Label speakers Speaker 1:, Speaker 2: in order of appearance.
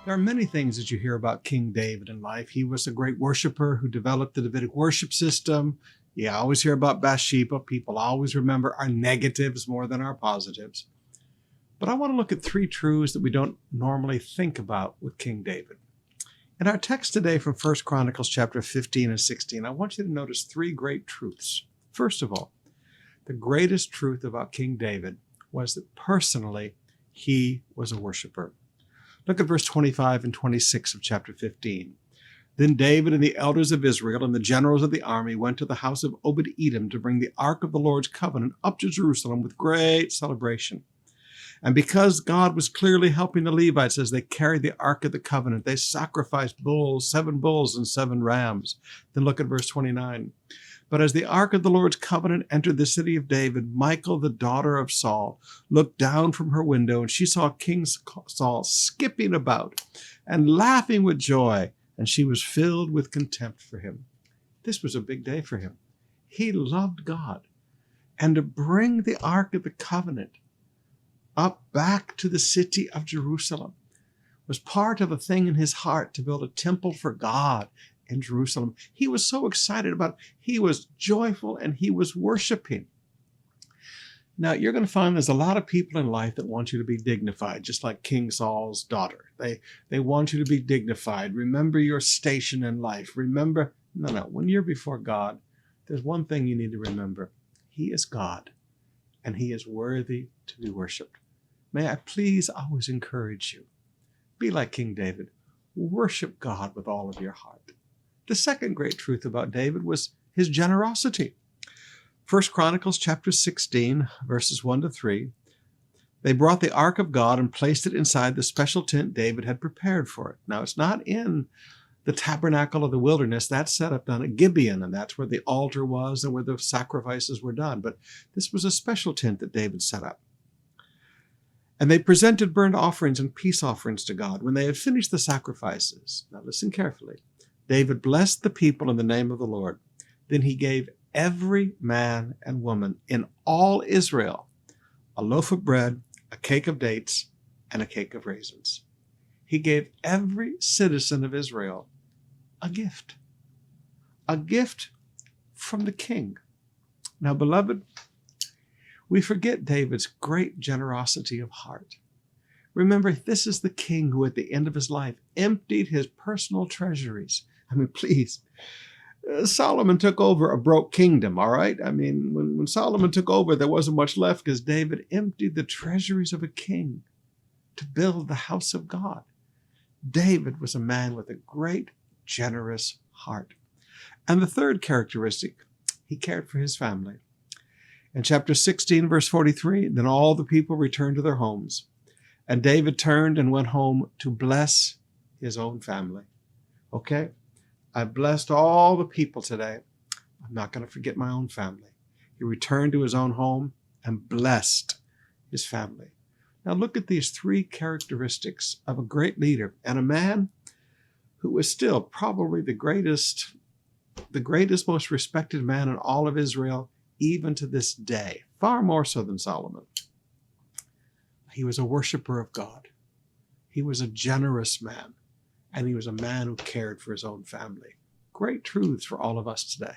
Speaker 1: There are many things that you hear about King David in life. He was a great worshiper who developed the Davidic worship system. You always hear about Bathsheba. People always remember our negatives more than our positives. But I want to look at three truths that we don't normally think about with King David. In our text today from 1 Chronicles chapter 15 and 16, I want you to notice three great truths. First of all, the greatest truth about King David was that personally, he was a worshiper. Look at verse 25 and 26 of chapter 15. Then David and the elders of Israel and the generals of the army went to the house of Obed-Edom to bring the ark of the Lord's covenant up to Jerusalem with great celebration. And because God was clearly helping the Levites as they carried the ark of the covenant, they sacrificed bulls, 7 bulls and 7 rams. Then look at verse 29. But as the ark of the Lord's covenant entered the city of David, Michal, the daughter of Saul, looked down from her window, and she saw King Saul skipping about and laughing with joy, and she was filled with contempt for him. This was a big day for him. He loved God. And to bring the ark of the covenant up back to the city of Jerusalem was part of a thing in his heart to build a temple for God in Jerusalem. He was so excited about it. He was joyful and he was worshiping. Now, you're going to find there's a lot of people in life that want you to be dignified, just like King Saul's daughter. They want you to be dignified. Remember your station in life. Remember, no, when you're before God, there's one thing you need to remember. He is God, and he is worthy to be worshiped. May I please always encourage you, be like King David. Worship God with all of your heart. The second great truth about David was his generosity. 1 Chronicles chapter 16, verses 1 to 3. They brought the ark of God and placed it inside the special tent David had prepared for it. Now, it's not in the tabernacle of the wilderness. That's set up down at Gibeon, and that's where the altar was and where the sacrifices were done. But this was a special tent that David set up. And they presented burnt offerings and peace offerings to God. When they had finished the sacrifices, now listen carefully, David blessed the people in the name of the Lord. Then he gave every man and woman in all Israel a loaf of bread, a cake of dates, and a cake of raisins. He gave every citizen of Israel a gift from the king. Now, beloved, we forget David's great generosity of heart. Remember, this is the king who at the end of his life emptied his personal treasuries. I mean, please, Solomon took over a broke kingdom, all right? I mean, when Solomon took over, there wasn't much left because David emptied the treasuries of a king to build the house of God. David was a man with a great, generous heart. And the third characteristic, he cared for his family. In chapter 16, verse 43, then all the people returned to their homes, and David turned and went home to bless his own family. Okay? I blessed all the people today. I'm not going to forget my own family. He returned to his own home and blessed his family. Now look at these three characteristics of a great leader and a man who is still probably the greatest, most respected man in all of Israel, even to this day, far more so than Solomon. He was a worshiper of God. He was a generous man, and he was a man who cared for his own family. Great truths for all of us today.